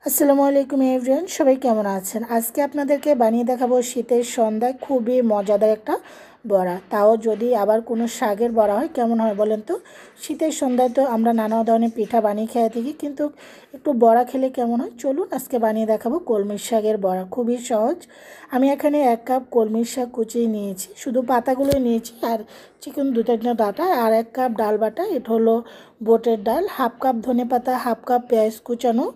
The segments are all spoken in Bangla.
আসসালামু আলাইকুম এভরিওয়ান, সবাই কেমন আছেন? আজকে আপনাদেরকে বানিয়ে দেখাবো শীতের সন্ধ্যায় খুবই মজাদার একটা বড়া। তাও যদি আবার কোনো শাকের বড়া হয় কেমন হয় বলেন তো? শীতের সন্ধ্যায় তো আমরা নানা ধরনের পিঠা বানিয়ে খেয়ে থাকি, কিন্তু একটু বড়া খেলে কেমন হয়? চলুন আজকে বানিয়ে দেখাবো কলমির শাকের বড়া। খুবই সহজ। আমি এখানে 1 কাপ কলমির শাক কুচিয়ে নিয়েছি, শুধু পাতাগুলোই নিয়েছি, আর চিকন 2-3টা ডাঁটা, আর 1 কাপ ডাল বাটা। এটা হলো বুটের ডাল, হাফ কাপ ধনেপাতা, হাফ কাপ পেঁয়াজ কুচানো,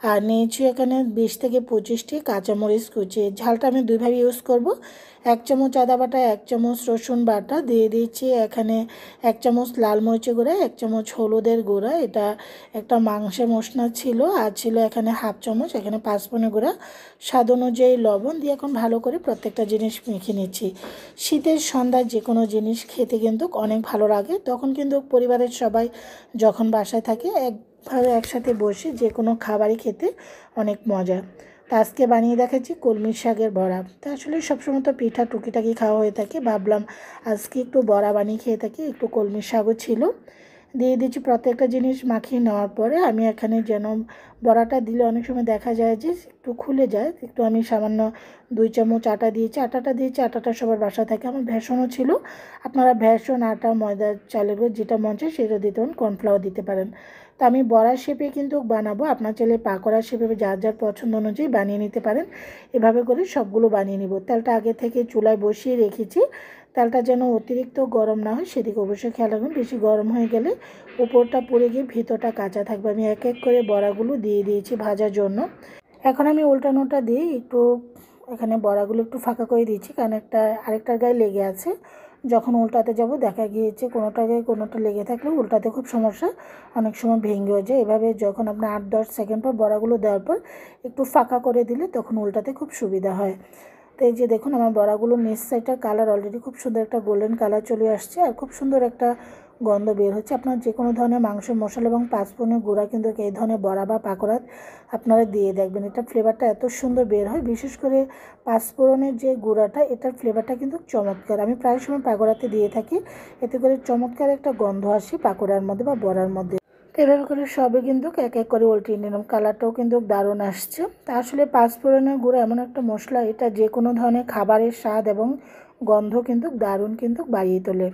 আর নিয়েছি এখানে 20 থেকে 25টি কাঁচামরিচ কুচি। ঝালটা আমি দুইভাবে ইউজ করব। 1 চামচ আদা বাটা, 1 চামচ রসুন বাটা দিয়ে দিচ্ছি। এখানে 1 চামচ লাল মরিচের গুঁড়া, 1 চামচ হলুদের গুঁড়া, এটা একটা মাংসের মশলা ছিল, আর ছিল এখানে হাফ চামচ এখানে পাঁচফোড়নের গুঁড়া, স্বাদ অনুযায়ী লবণ দিয়ে এখন ভালো করে প্রত্যেকটা জিনিস মেখে নিচ্ছি। শীতের সন্ধ্যায় যে কোনো জিনিস খেতে কিন্তু অনেক ভালো লাগে। তখন কিন্তু পরিবারের সবাই যখন বাসায় থাকে ভাবে একসাথে বসে যে কোনো খাবারই খেতে অনেক মজা। তা আজকে বানিয়ে দেখাচ্ছি কলমির শাকের বড়া। তা আসলে সবসময় তো পিঠা টুকিটাকি খাওয়া হয়ে থাকে, ভাবলাম আজকে একটু বড়া বানিয়ে খেয়ে থাকি। একটু কলমির শাকও ছিল, দিয়ে দিচ্ছি। প্রত্যেকটা জিনিস মাখিয়ে নেওয়ার পরে আমি এখানে যেন বড়াটা দিলে অনেক সময় দেখা যায় যে একটু খুলে যায়, একটু আমি সামান্য 2 চামচ আটা দিয়েছি। আটাটা সবার বাসা থাকে। আমার ভেষনও ছিল, আপনারা ভেষন, আটা, ময়দা, চালের গুঁড়ো যেটা মন চায় সেটা দিতে পারেন, কর্নফ্লাওয়ার দিতে পারেন। তো আমি বড়ার শেপে কিন্তু বানাবো, আপনার চাইলে পাকোড়ার শেপে যার যার পছন্দ অনুযায়ী বানিয়ে নিতে পারেন। এভাবে করে সবগুলো বানিয়ে নিব। তেলটা আগে থেকে চুলায় বসিয়ে রেখেছি। তেলটা যেন অতিরিক্ত গরম না হয় সেদিকে অবশ্যই খেয়াল রাখবেন। বেশি গরম হয়ে গেলে উপরটা পুড়ে গিয়ে ভিতরটা কাঁচা থাকবে। আমি এক এক করে বড়াগুলো দিয়ে দিয়েছি ভাজার জন্য। এখন আমি উল্টানোটা দিয়ে একটু এখানে বড়াগুলো একটু ফাঁকা করে দিয়েছি, কারণ আরেকটার গায়ে লেগে আছে। যখন উল্টাতে যাব দেখা গিয়েছে কোনোটা গায়ে কোনোটা লেগে থাকলে উল্টাতে খুব সমস্যা, অনেক সময় ভেঙে যায়। এভাবে যখন আপনার 8-10 সেকেন্ড পর বড়াগুলো দেওয়ার পর একটু ফাঁকা করে দিলে তখন উল্টাতে খুব সুবিধা হয়। তো এই যে দেখুন, আমার বড়াগুলোর নিচ সাইডটার কালার অলরেডি খুব সুন্দর একটা গোল্ডেন কালার চলে আসছে, আর খুব সুন্দর একটা গন্ধ বের হচ্ছে। আপনার যে কোনো ধরনের মাংস মশলা এবং পাঁচফোড়নের গুঁড়া কিন্তু এই ধরনের বড়া বা পাকোড়া আপনারা দিয়ে দেখবেন, এটা ফ্লেভারটা এত সুন্দর বের হয়। বিশেষ করে পাঁচফোড়নের যে গুঁড়াটা, এটার ফ্লেভারটা কিন্তু চমৎকার। আমি প্রায় সময় পাকোড়াতে দিয়ে থাকি, এতে করে চমৎকার একটা গন্ধ আসে পাকোড়ার মধ্যে বা বড়ার মধ্যে। এভাবে করে সবই কিন্তু এক এক করে উল্টিয়ে নিলাম। কালারটাও কিন্তু দারুণ আসছে। তা আসলে পাঁচফোড়নের গুঁড়ো এমন একটা মশলা, এটা যে কোনো ধরনের খাবারের স্বাদ এবং গন্ধ কিন্তু দারুণ কিন্তু বাড়িয়ে তোলে।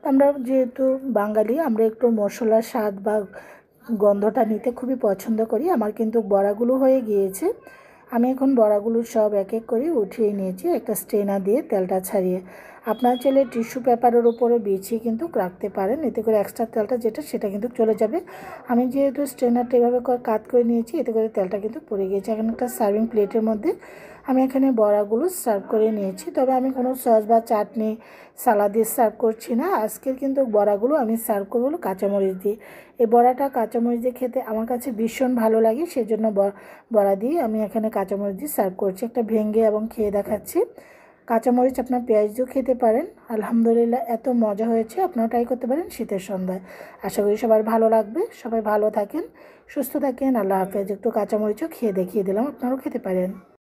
আমরা যেহেতু বাঙালি, আমরা একটু মশলার স্বাদ বা গন্ধটা নিতে খুবই পছন্দ করি। আমার কিন্তু বড়াগুলো হয়ে গিয়েছে। আমি এখন বড়াগুলো সব এক এক করে উঠিয়ে নিয়েছি একটা স্ট্রেনার দিয়ে তেলটা ছাড়িয়ে। আপনার চাইলে টিস্যু পেপারের উপরে বিছিয়ে কিন্তু রাখতে পারেন, এতে করে এক্সট্রা তেলটা সেটা কিন্তু চলে যাবে। আমি যেহেতু স্ট্রেনারটা এভাবে কাট করে নিয়েছি, এতে করে তেলটা কিন্তু পড়ে গিয়েছে। এখন একটা সার্ভিং প্লেটের মধ্যে আমি এখানে বড়াগুলো সার্ভ করে নিয়েছি। তবে আমি কোনো সস বা চাটনি, সালাদ দিয়ে সার্ভ করছি না। আজকের কিন্তু বড়াগুলো আমি সার্ভ করবো হলো কাঁচামরিচ দিয়ে। এই বড়াটা কাঁচামরিচ দিয়ে খেতে আমার কাছে ভীষণ ভালো লাগে, সেজন্য বড়া দিয়ে আমি এখানে কাঁচামরিচ দিয়ে সার্ভ করছি। একটা ভেঙে এবং খেয়ে দেখাচ্ছি। কাঁচামরিচ আপনার পেঁয়াজ দিয়েও খেতে পারেন। আলহামদুলিল্লাহ, এত মজা হয়েছে। আপনারা ট্রাই করতে পারেন শীতের সন্ধ্যায়। আশা করি সবার ভালো লাগবে। সবাই ভালো থাকেন, সুস্থ থাকেন। আল্লাহ হাফেজ। একটু কাঁচামরিচও খেয়ে দেখিয়ে দিলাম, আপনারাও খেতে পারেন।